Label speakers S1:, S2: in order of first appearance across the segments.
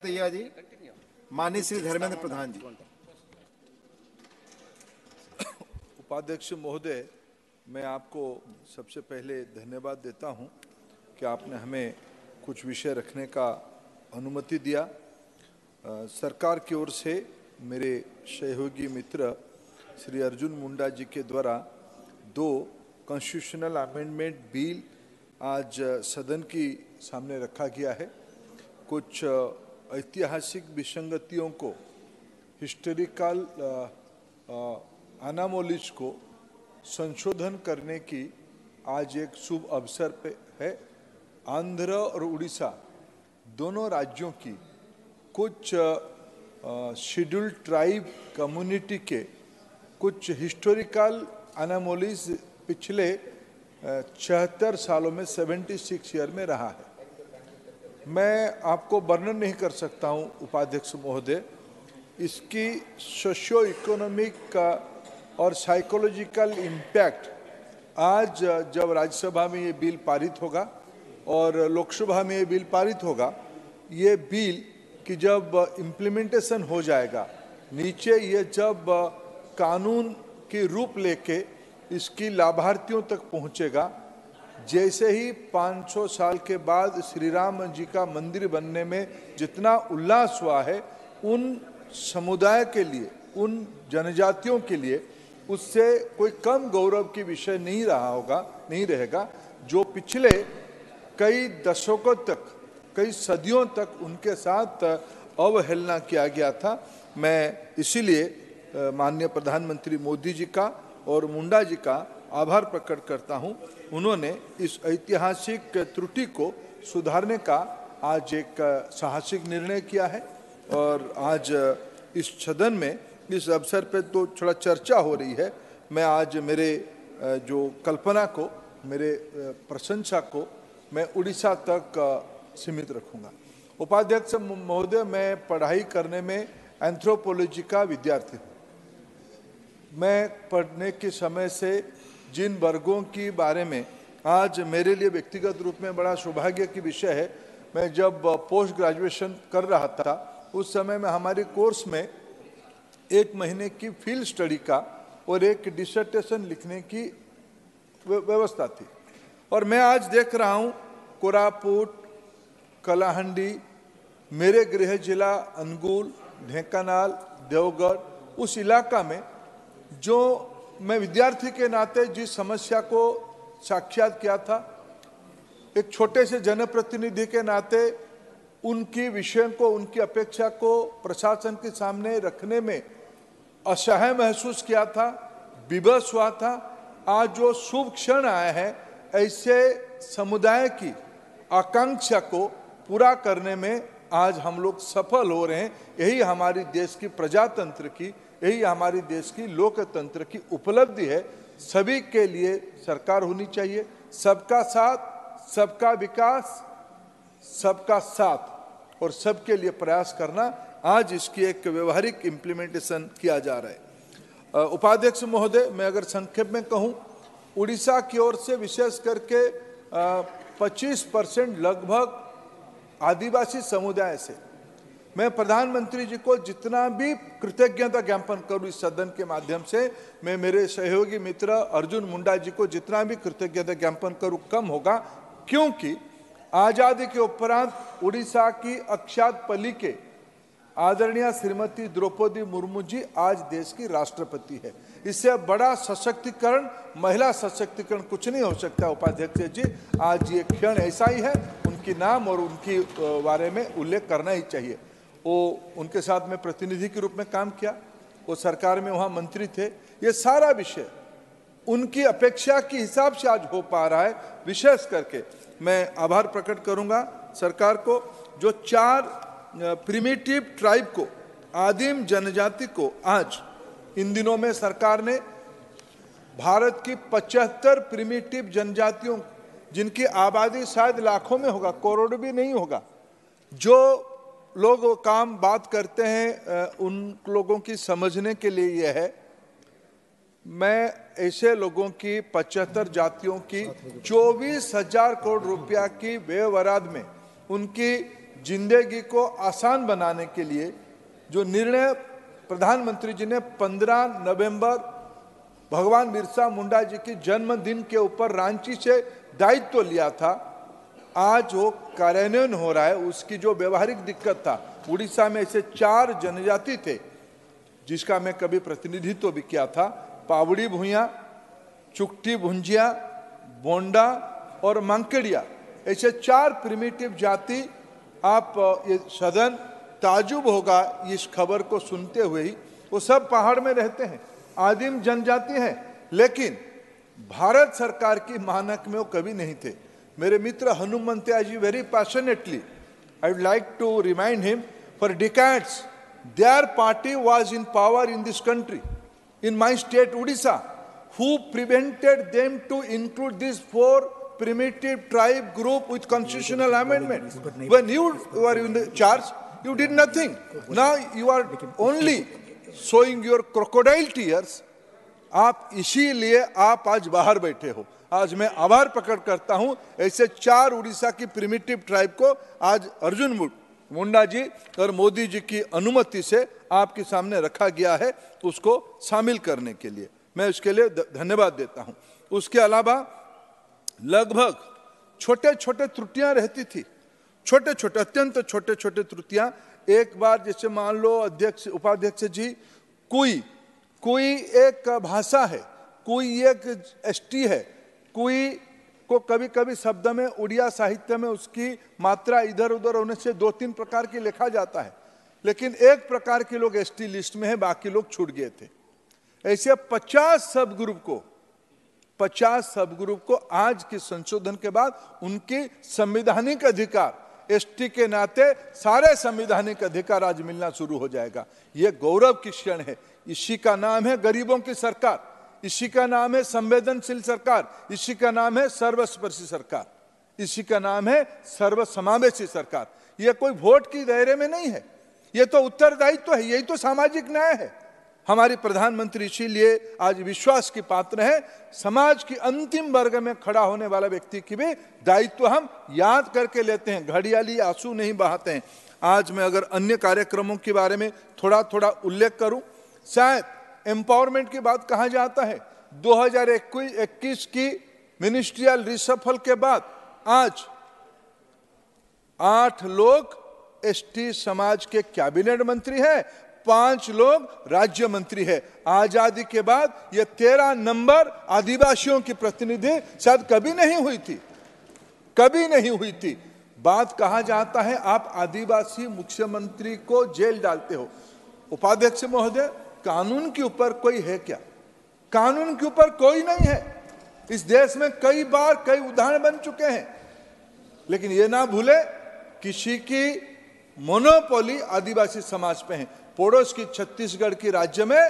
S1: भैया जी, माननीय श्री धर्मेंद्र प्रधान जी।
S2: उपाध्यक्ष महोदय, मैं आपको सबसे पहले धन्यवाद देता हूं कि आपने हमें कुछ विषय रखने का अनुमति दिया। सरकार की ओर से मेरे सहयोगी मित्र श्री अर्जुन मुंडा जी के द्वारा 2 कॉन्स्टिट्यूशनल अमेंडमेंट बिल आज सदन की सामने रखा गया है। कुछ ऐतिहासिक विसंगतियों को, हिस्टोरिकल अनामोलीज को संशोधन करने की आज एक शुभ अवसर पे है। आंध्र और उड़ीसा दोनों राज्यों की कुछ शेड्यूल्ड ट्राइब कम्युनिटी के कुछ हिस्टोरिकल अनामोलीज पिछले 76 सालों में 76 ईयर में रहा है। मैं आपको वर्णन नहीं कर सकता हूं उपाध्यक्ष महोदय, इसकी सोशियो इकोनॉमिक और साइकोलॉजिकल इम्पैक्ट आज जब राज्यसभा में ये बिल पारित होगा और लोकसभा में ये बिल पारित होगा, ये बिल की जब इम्प्लीमेंटेशन हो जाएगा, नीचे ये जब कानून की रूप लेके इसकी लाभार्थियों तक पहुंचेगा, जैसे ही 500 साल के बाद श्री राम जी का मंदिर बनने में जितना उल्लास हुआ है, उन समुदाय के लिए, उन जनजातियों के लिए उससे कोई कम गौरव की विषय नहीं रहेगा, जो पिछले कई दशकों तक, कई सदियों तक उनके साथ अवहेलना किया गया था। मैं इसीलिए माननीय प्रधानमंत्री मोदी जी का और मुंडा जी का आभार प्रकट करता हूं। उन्होंने इस ऐतिहासिक त्रुटि को सुधारने का आज एक साहसिक निर्णय किया है और आज इस सदन में इस अवसर पे तो थोड़ा चर्चा हो रही है। मैं आज मेरे जो कल्पना को, मेरे प्रशंसा को मैं उड़ीसा तक सीमित रखूंगा। उपाध्यक्ष महोदय, मैं पढ़ाई करने में एंथ्रोपोलॉजी का विद्यार्थी हूँ। मैं पढ़ने के समय से जिन वर्गों के बारे में आज मेरे लिए व्यक्तिगत रूप में बड़ा सौभाग्य की विषय है, मैं जब पोस्ट ग्रेजुएशन कर रहा था उस समय में हमारे कोर्स में 1 महीने की फील्ड स्टडी का और एक डिसर्टेशन लिखने की व्यवस्था थी। और मैं आज देख रहा हूँ कोरापुट, कलाहंडी, मेरे गृह जिला अनुगुल, ढेंकानाल, देवगढ़, उस इलाका में जो मैं विद्यार्थी के नाते जिस समस्या को साक्षात किया था, एक छोटे से जनप्रतिनिधि के नाते उनकी विषय को, उनकी अपेक्षा को प्रशासन के सामने रखने में असहाय महसूस किया था, विवश हुआ था। आज जो शुभ क्षण आए हैं, ऐसे समुदाय की आकांक्षा को पूरा करने में आज हम लोग सफल हो रहे हैं। यही हमारी देश की प्रजातंत्र की, यही हमारी देश की लोकतंत्र की उपलब्धि है। सभी के लिए सरकार होनी चाहिए, सबका साथ, सबका विकास, सबका साथ और सबके लिए प्रयास करना। आज इसकी एक व्यवहारिक इम्प्लीमेंटेशन किया जा रहा है। उपाध्यक्ष महोदय, मैं अगर संक्षेप में कहूँ, उड़ीसा की ओर से विशेष करके 25% लगभग आदिवासी समुदाय से मैं प्रधानमंत्री जी को जितना भी कृतज्ञता ज्ञापन करूं इस सदन के माध्यम से, मैं मेरे सहयोगी मित्र अर्जुन मुंडा जी को जितना भी कृतज्ञता ज्ञापन करूं कम होगा, क्योंकि आजादी के उपरांत उड़ीसा की अक्षात पली के आदरणीय श्रीमती द्रौपदी मुर्मू जी आज देश की राष्ट्रपति है। इससे बड़ा सशक्तिकरण, महिला सशक्तिकरण कुछ नहीं हो सकता। उपाध्यक्ष जी, आज ये क्षण ऐसा ही है, उनकी नाम और उनकी बारे में उल्लेख करना ही चाहिए। वो उनके साथ में प्रतिनिधि के रूप में काम किया, वो सरकार में वहाँ मंत्री थे। ये सारा विषय उनकी अपेक्षा के हिसाब से आज हो पा रहा है। विशेष करके मैं आभार प्रकट करूंगा सरकार को, जो 4 प्रिमिटिव ट्राइब को, आदिम जनजाति को आज इन दिनों में सरकार ने भारत की 75 प्रिमिटिव जनजातियों, जिनकी आबादी शायद लाखों में होगा, करोड़ भी नहीं होगा, जो लोग काम बात करते हैं, उन लोगों की समझने के लिए यह है। मैं ऐसे लोगों की 75 जातियों की 24,000 करोड़ रुपया की व्यय वराद में उनकी जिंदगी को आसान बनाने के लिए जो निर्णय प्रधानमंत्री जी ने 15 नवंबर भगवान बिरसा मुंडा जी के जन्मदिन के ऊपर रांची से दायित्व लिया था, आज वो कार्यान्वयन हो रहा है। उसकी जो व्यवहारिक दिक्कत था, उड़ीसा में ऐसे 4 जनजाति थे जिसका मैं कभी प्रतिनिधित्व भी किया था, पावड़ी भुइया, चुकटी भुंजिया, बोंडा और मांकेड़िया, ऐसे 4 प्रिमिटिव जाति। आप ये सदन ताजुब होगा इस खबर को सुनते हुए ही, वो सब पहाड़ में रहते हैं, आदिम जनजाति हैं, लेकिन भारत सरकार की मानक में वो कभी नहीं थे। मेरे मित्र Hanumanthaiah ji very passionately, I would like to remind him, for decades their party was in power in this country, in my state Odisha. Who prevented them to include these 4 primitive tribe group with constitutional amendments? When you were in the charge, you did nothing. Now you are only showing your crocodile tears. आप इसीलिए आप आज बाहर बैठे हो। आज मैं आभार प्रकट करता हूं, ऐसे 4 उड़ीसा की प्रिमिटिव ट्राइब को आज अर्जुन मुंडा जी और मोदी जी की अनुमति से आपके सामने रखा गया है, उसको शामिल करने के लिए मैं इसके लिए धन्यवाद देता हूं। उसके अलावा लगभग छोटे छोटे त्रुटियां रहती थी, छोटे छोटे अत्यंत छोटे छोटे त्रुटियां। एक बार जैसे मान लो अध्यक्ष उपाध्यक्ष जी, कोई एक भाषा है, कोई एक एसटी है, कोई को कभी कभी शब्द में उड़िया साहित्य में उसकी मात्रा इधर उधर होने से 2-3 प्रकार की लिखा जाता है, लेकिन एक प्रकार के लोग एसटी लिस्ट में है, बाकी लोग छूट गए थे। ऐसे 50 सब ग्रुप को आज के संशोधन के बाद उनकी संवैधानिक अधिकार, एसटी के नाते सारे संवैधानिक अधिकार आज मिलना शुरू हो जाएगा। यह गौरव की क्षण है। इसी का नाम है गरीबों की सरकार, इसी का नाम है संवेदनशील सरकार, इसी का नाम है सर्वस्पर्शी सरकार, इसी का नाम है सर्वसमावेशी सरकार। यह कोई वोट की दायरे में नहीं है, यह तो उत्तरदायित्व है, यही तो सामाजिक न्याय है। हमारी प्रधानमंत्री इसीलिए आज विश्वास की पात्र है। समाज की अंतिम वर्ग में खड़ा होने वाला व्यक्ति की भी दायित्व हम याद करके लेते हैं, घड़ियाली आंसू नहीं बहाते हैं। आज मैं अगर अन्य कार्यक्रमों के बारे में थोड़ा थोड़ा उल्लेख करूं, शायद एम्पावरमेंट की बात कहा जाता है। 2021 की मिनिस्ट्रियल रिशफल के बाद आज 8 लोग एसटी समाज के कैबिनेट मंत्री हैं, 5 लोग राज्य मंत्री है। आजादी के बाद यह 13 नंबर आदिवासियों की प्रतिनिधि शायद कभी नहीं हुई थी। बात कहा जाता है आप आदिवासी मुख्यमंत्री को जेल डालते हो। उपाध्यक्ष महोदय, कानून के ऊपर कोई है क्या? कानून के ऊपर कोई नहीं है। इस देश में कई बार कई उदाहरण बन चुके हैं, लेकिन ये ना भूले किसी की मोनोपोली आदिवासी समाज पे है। पड़ोस की छत्तीसगढ़ की राज्य में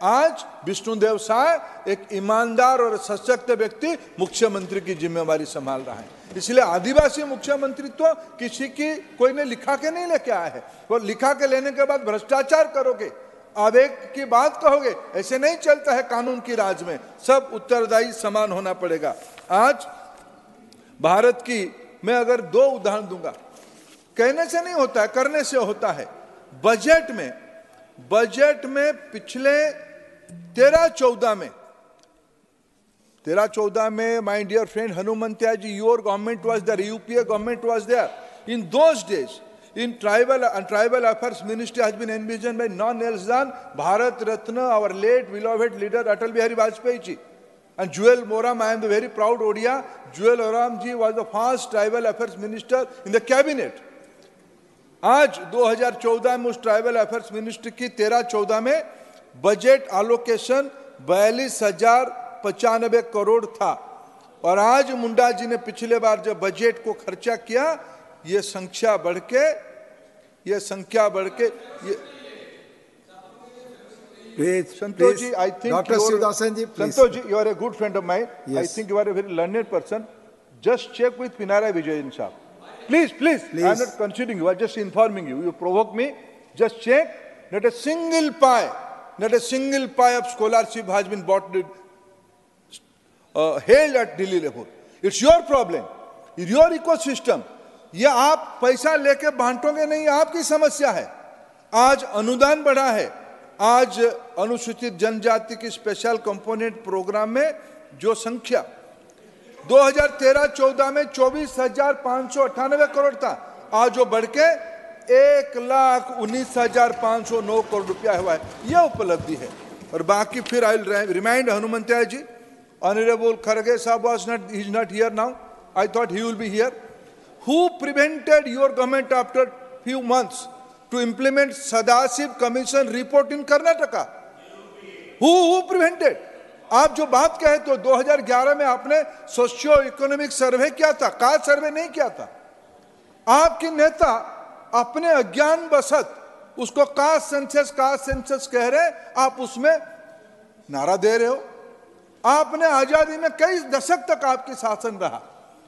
S2: आज विष्णुदेव साय एक ईमानदार और सशक्त व्यक्ति मुख्यमंत्री की जिम्मेवारी संभाल रहा है। इसलिए आदिवासी मुख्यमंत्री तो किसी की कोई ने लिखा के नहीं लेके आया है। वो लिखा के लेने के बाद भ्रष्टाचार करोगे, आवेग की बात कहोगे, ऐसे नहीं चलता है कानून की राज में। सब उत्तरदायी समान होना पड़ेगा। आज भारत की मैं अगर 2 उदाहरण दूंगा, कहने से नहीं होता है, करने से होता है। बजट में पिछले 13-14 में my dear friend Hanumanthaiah ji, your government was there, UPA government was there. In those days in tribal affairs ministry has been envisioned by none else than Bharat Ratna, our late beloved leader Atal Bihari Vajpayee ji, and Jewel Moram. I am the very proud Odia. Jewel Moram ji was the first tribal affairs minister in the cabinet. आज 2014 में उस tribal affairs ministry की 13-14 में budget allocation 42,095 crore था, और आज मुंडा जी ने पिछले बार जब बजट को खर्चा किया, ये संख्या बढ़ के Santosh ji, I think
S1: doctor Shivadasan ji,
S2: Santosh ji, you are a good friend of mine. I think you are a very learned person. Just check with Pinarayi Vijayan sahab. Please. I am not considering you. I am just informing you. You provoke me. Just check. Not a single pie of scholarship has been bought, held at Delhi level. It's your problem. It's your ecosystem. ये आप पैसा लेके बांटोगे नहीं, आपकी समस्या है। आज अनुदान बढ़ा है, आज अनुसूचित जनजाति की स्पेशल कंपोनेंट प्रोग्राम में जो संख्या 2013-14 में 24,598 करोड़ था, आज वो बढ़ के 1,19,509 करोड़ रुपया हुआ है। यह उपलब्धि है। और बाकी फिर I will remind Hanumanthaiah ji, honourable खड़गे sahab he is not here now. I thought he will be here. Who prevented your government after few months to implement Sadasiv Commission report in Karnataka? Who prevented? आप जो बात कहे तो 2011 में आपने socio economic survey किया था, कास्ट सर्वे नहीं किया था। आपके नेता अपने अज्ञान बसत उसको कास्ट सेंसस कह रहे, आप उसमें नारा दे रहे हो। आपने आजादी में कई दशक तक आपकी शासन रहा,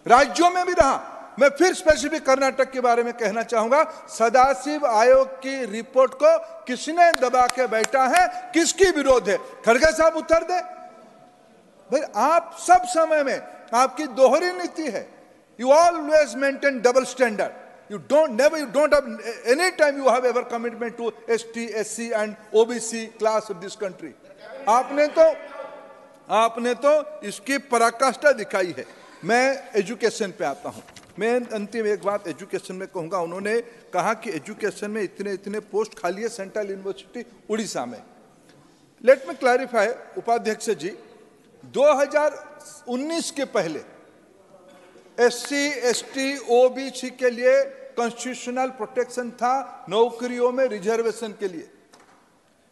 S2: राज्यों में भी रहा। मैं फिर स्पेसिफिक कर्नाटक के बारे में कहना चाहूंगा, सदाशिव आयोग की रिपोर्ट को किसने दबा के बैठा है, किसकी विरोध है? खड़गे साहब उत्तर दे भाई। आप सब समय में आपकी दोहरी नीति है। You always maintain double standard. You don't have any time you have ever commitment to ST, SC and OBC class of this country. आपने तो इसकी पराकाष्ठा दिखाई है। मैं एजुकेशन पे आता हूं। मैं अंतिम एक बात एजुकेशन में कहूंगा। उन्होंने कहा कि एजुकेशन में इतने पोस्ट खाली है सेंट्रल यूनिवर्सिटी उड़ीसा में। लेट मी क्लैरिफाई उपाध्यक्ष जी, 2019 के पहले SC, ST, OBC के लिए कॉन्स्टिट्यूशनल प्रोटेक्शन था, नौकरियों में रिजर्वेशन के लिए।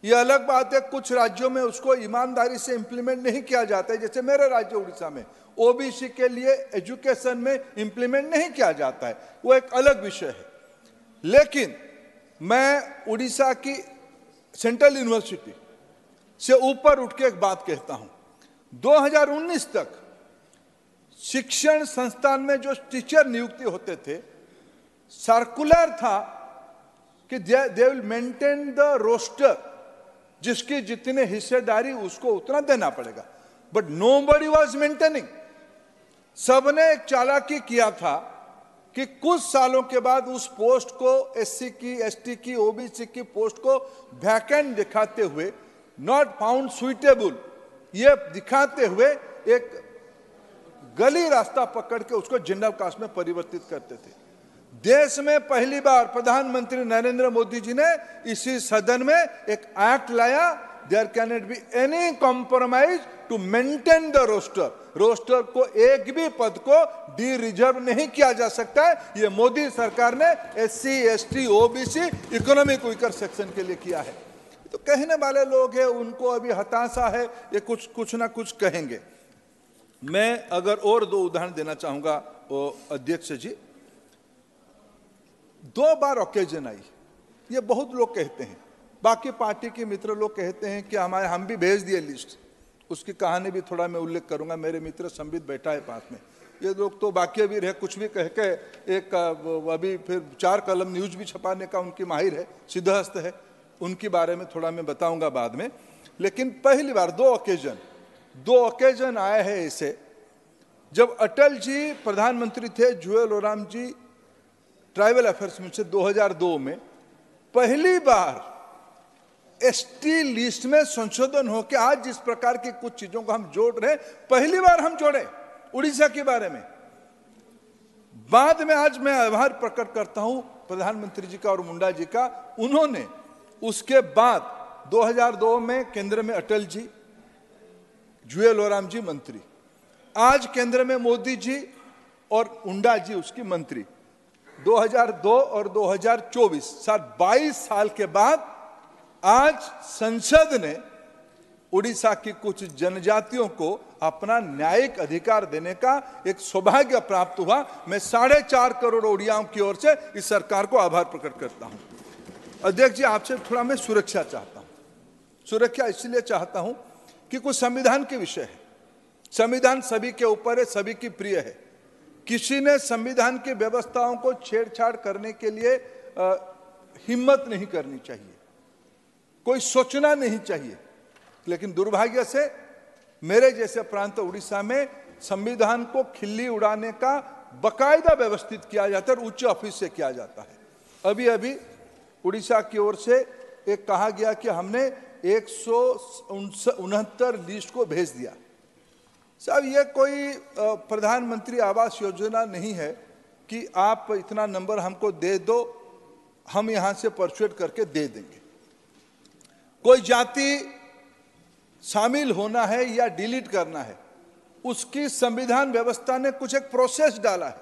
S2: यह अलग बात है, कुछ राज्यों में उसको ईमानदारी से इंप्लीमेंट नहीं किया जाता है, जैसे मेरे राज्य उड़ीसा में ओबीसी के लिए एजुकेशन में इंप्लीमेंट नहीं किया जाता है, वो एक अलग विषय है। लेकिन मैं उड़ीसा की सेंट्रल यूनिवर्सिटी से ऊपर उठ के एक बात कहता हूं। 2019 तक शिक्षण संस्थान में जो टीचर नियुक्ति होते थे, सर्कुलर था कि they will maintain the roster, जिसकी जितने हिस्सेदारी उसको उतना देना पड़ेगा। But nobody was maintaining. सबने एक चालाकी किया था कि कुछ सालों के बाद उस पोस्ट को एससी की, एसटी की, ओबीसी की पोस्ट को वैकेंट दिखाते हुए, नॉट फाउंड सुइटेबल, ये दिखाते हुए एक गली रास्ता पकड़ के उसको जनरल कास्ट में परिवर्तित करते थे। देश में पहली बार प्रधानमंत्री नरेंद्र मोदी जी ने इसी सदन में एक एक्ट लाया, there can not be any compromise to maintain the roster. Roster को एक भी पद को डी रिजर्व नहीं किया जा सकता है। ये मोदी सरकार ने SC, ST, OBC, economic weaker section के लिए किया है। तो कहने वाले लोग हैं, उनको अभी हताशा है, ये कुछ ना कुछ कहेंगे। मैं अगर और दो उदाहरण देना चाहूंगा अध्यक्ष जी। 2 बार ओकेजन आई, ये बहुत लोग कहते हैं, बाकी पार्टी के मित्र लोग कहते हैं कि हम भी भेज दिए लिस्ट। उसकी कहानी भी थोड़ा मैं उल्लेख करूंगा। मेरे मित्र संबित बैठा है पास में। ये लोग तो बाकी भी रहे, कुछ भी कह के एक अभी फिर 4 कलम न्यूज भी छपाने का उनकी माहिर है, सिद्धहस्त है। उनके बारे में थोड़ा मैं बताऊंगा बाद में। लेकिन पहली बार 2 ओकेजन आए हैं ऐसे, जब अटल जी प्रधानमंत्री थे, जुएल ओराम जी ट्राइबल अफेयर्स मिनिस्टर 2002 में पहली बार एसटी लिस्ट में संशोधन होकर आज जिस प्रकार की कुछ चीजों को हम जोड़ रहे हैं, पहली बार हम जोड़े उड़ीसा के बारे में। बाद में आज मैं आभार प्रकट करता हूं प्रधानमंत्री जी का और मुंडा जी का। उन्होंने उसके बाद 2002 में केंद्र में अटल जी, जुएल ओराम जी मंत्री, आज केंद्र में मोदी जी और मुंडा जी उसकी मंत्री। 2002 और 2024 22 साल के बाद आज संसद ने उड़ीसा की कुछ जनजातियों को अपना न्यायिक अधिकार देने का एक सौभाग्य प्राप्त हुआ। मैं 4.5 करोड़ उड़ियाओं की ओर से इस सरकार को आभार प्रकट करता हूं। अध्यक्ष जी, आपसे थोड़ा मैं सुरक्षा चाहता हूं। सुरक्षा इसलिए चाहता हूं कि कुछ संविधान के विषय है। संविधान सभी के ऊपर है, सभी की प्रिय है। किसी ने संविधान की व्यवस्थाओं को छेड़छाड़ करने के लिए हिम्मत नहीं करनी चाहिए, कोई सोचना नहीं चाहिए। लेकिन दुर्भाग्य से मेरे जैसे प्रांत उड़ीसा में संविधान को खिल्ली उड़ाने का बकायदा व्यवस्थित किया जाता है और उच्च ऑफिस से किया जाता है। अभी अभी उड़ीसा की ओर से एक कहा गया कि हमने 169 लिस्ट को भेज दिया। साहब, ये कोई प्रधानमंत्री आवास योजना नहीं है कि आप इतना नंबर हमको दे दो, हम यहां से परसुएट करके दे देंगे। कोई जाति शामिल होना है या डिलीट करना है, उसकी संविधान व्यवस्था ने कुछ एक प्रोसेस डाला है।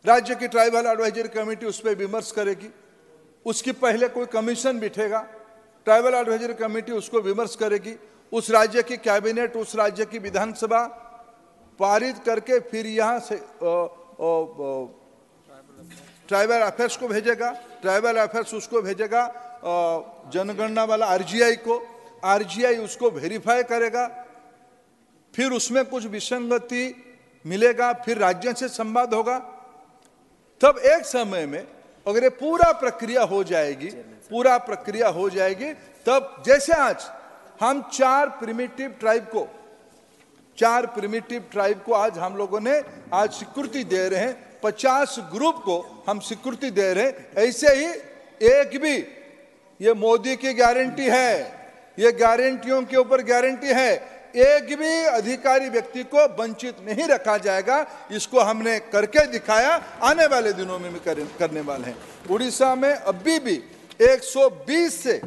S2: राज्य की ट्राइबल एडवाइजरी कमेटी उस पर विमर्श करेगी, उसकी पहले कोई कमीशन बिठेगा, ट्राइबल एडवाइजरी कमेटी उसको विमर्श करेगी, उस राज्य की कैबिनेट, उस राज्य की विधानसभा पारित करके फिर यहाँ से ट्राइबल अफेयर्स को भेजेगा, ट्राइबल अफेयर्स उसको भेजेगा जनगणना वाला आरजीआई को, आरजीआई उसको वेरीफाई करेगा, फिर उसमें कुछ विसंगति मिलेगा, फिर राज्य से संवाद होगा। तब एक समय में अगर ये पूरा प्रक्रिया हो जाएगी, तब जैसे आज हम 4 प्रिमिटिव ट्राइब को आज हम लोगों ने आज स्वीकृति दे रहे हैं, 50 ग्रुप को हम स्वीकृति दे रहे हैं। ऐसे ही एक भी, ये मोदी की गारंटी है, ये गारंटियों के ऊपर गारंटी है, एक भी अधिकारी व्यक्ति को वंचित नहीं रखा जाएगा। इसको हमने करके दिखाया, आने वाले दिनों में भी करने वाले हैं। उड़ीसा में अभी भी 120 से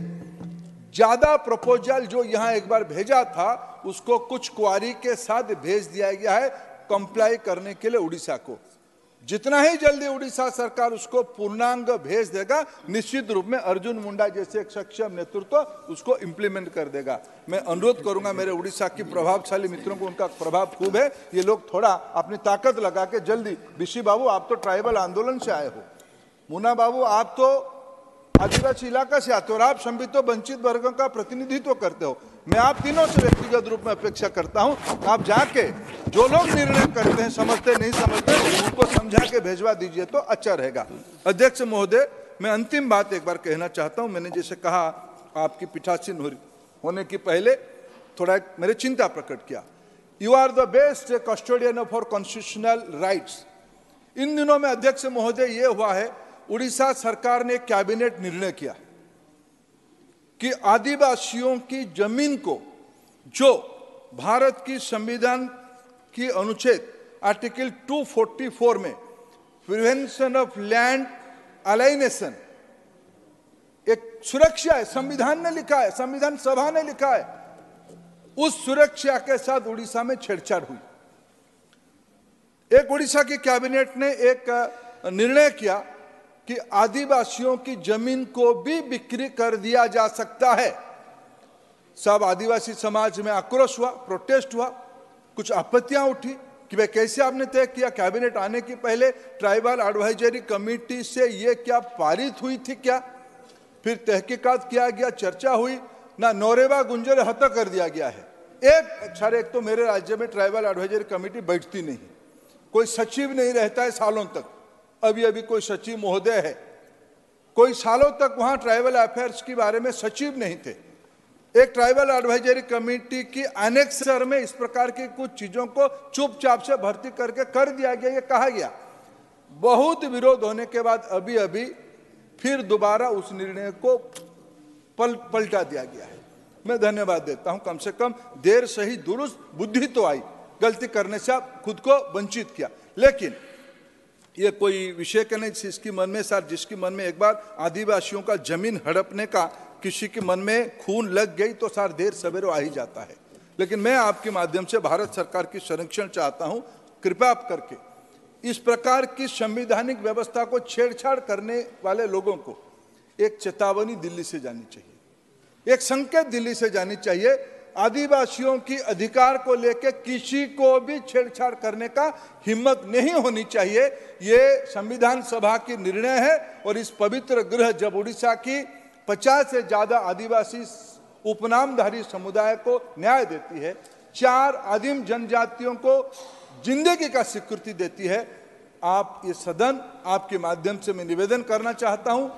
S2: ज्यादा प्रपोजल जो यहां एक बार भेजा था, उसको कुछ क्वारी के साथ भेज दिया गया है कंप्लाई करने के लिए उड़ीसा को। जितना ही जल्दी उड़ीसा सरकार उसको पूर्णांग भेज देगा, निश्चित रूप में अर्जुन मुंडा जैसे एक सक्षम नेतृत्व उसको इंप्लीमेंट कर देगा। मैं अनुरोध करूंगा मेरे उड़ीसा की प्रभावशाली मित्रों को, उनका प्रभाव खूब है, ये लोग थोड़ा अपनी ताकत लगा के जल्दी। ऋषि बाबू, आप तो ट्राइबल आंदोलन से आए हो, मुन्ना बाबू आप तो आदिवासी इलाका से आते हो और आप संबित वंचित वर्गों का प्रतिनिधित्व करते हो। मैं आप तीनों से व्यक्तिगत रूप में अपेक्षा करता हूं, आप जाके जो लोग निर्णय करते हैं, समझते नहीं समझते, उनको समझा के भेजवा दीजिए तो अच्छा रहेगा। अध्यक्ष महोदय, मैं अंतिम बात एक बार कहना चाहता हूं। मैंने जैसे कहा, आपकी पीठासीन होने की पहले थोड़ा मेरे चिंता प्रकट किया। You are the best custodian of our constitutional rights. इन दिनों में अध्यक्ष महोदय ये हुआ है, उड़ीसा सरकार ने कैबिनेट निर्णय किया कि आदिवासियों की जमीन को, जो भारत की संविधान की अनुच्छेद आर्टिकल 244 में प्रिवेंशन ऑफ लैंड अलाइनेशन एक सुरक्षा है, संविधान ने लिखा है, संविधान सभा ने लिखा है, उस सुरक्षा के साथ उड़ीसा में छेड़छाड़ हुई। एक उड़ीसा की कैबिनेट ने एक निर्णय किया कि आदिवासियों की जमीन को भी बिक्री कर दिया जा सकता है। सब आदिवासी समाज में आक्रोश हुआ, प्रोटेस्ट हुआ, कुछ आपत्तियां उठी कि भाई कैसे आपने तय किया। कैबिनेट आने के पहले ट्राइबल एडवाइजरी कमेटी से ये क्या पारित हुई थी क्या? फिर तहकीकात किया गया, चर्चा हुई, ना नौरेवा गुंजर हत्या कर दिया गया है। एक तो मेरे राज्य में ट्राइबल एडवाइजरी कमेटी बैठती नहीं, कोई सचिव नहीं रहता है सालों तक। अभी अभी कोई सचिव महोदय है, कोई सालों तक वहां ट्राइबल अफेयर्स के बारे में सचिव नहीं थे। एक ट्राइबल एडवाइजरी कमेटी की एनेक्सर में इस प्रकार की कुछ चीजों को चुपचाप से भर्ती करके कर दिया गया, ये कहा गया। बहुत विरोध होने के बाद अभी अभी फिर दोबारा उस निर्णय को पलटा दिया गया है। मैं धन्यवाद देता हूं, कम से कम देर सही दुरुस्त बुद्धि तो आई, गलती करने से आप खुद को वंचित किया। लेकिन ये कोई विषय का नहीं, जिसकी मन में सर, जिसकी मन में एक बार आदिवासियों का जमीन हड़पने का किसी के मन में खून लग गई तो सर देर सवेरे आ ही जाता है। लेकिन मैं आपके माध्यम से भारत सरकार की संरक्षण चाहता हूं, कृपया आप करके इस प्रकार की संवैधानिक व्यवस्था को छेड़छाड़ करने वाले लोगों को एक चेतावनी दिल्ली से जानी चाहिए, एक संकेत दिल्ली से जानी चाहिए। आदिवासियों की अधिकार को लेकर किसी को भी छेड़छाड़ करने का हिम्मत नहीं होनी चाहिए। ये संविधान सभा की निर्णय है और इस पवित्र गृह जब उड़ीसा की 50 से ज्यादा आदिवासी उपनामधारी समुदाय को न्याय देती है, 4 आदिम जनजातियों को जिंदगी का स्वीकृति देती है, आप ये सदन, आपके माध्यम से मैं निवेदन करना चाहता हूं,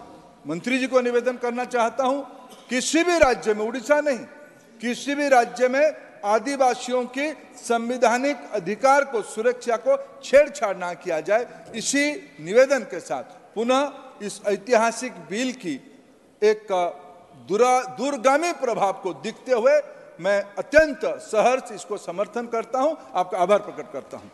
S2: मंत्री जी को निवेदन करना चाहता हूं, किसी भी राज्य में, उड़ीसा नहीं, किसी भी राज्य में आदिवासियों के संवैधानिक अधिकार को, सुरक्षा को छेड़छाड़ ना किया जाए। इसी निवेदन के साथ पुनः इस ऐतिहासिक बिल की एक दूरगामी प्रभाव को देखते हुए मैं अत्यंत सहर्ष इसको समर्थन करता हूं, आपका आभार प्रकट करता हूं।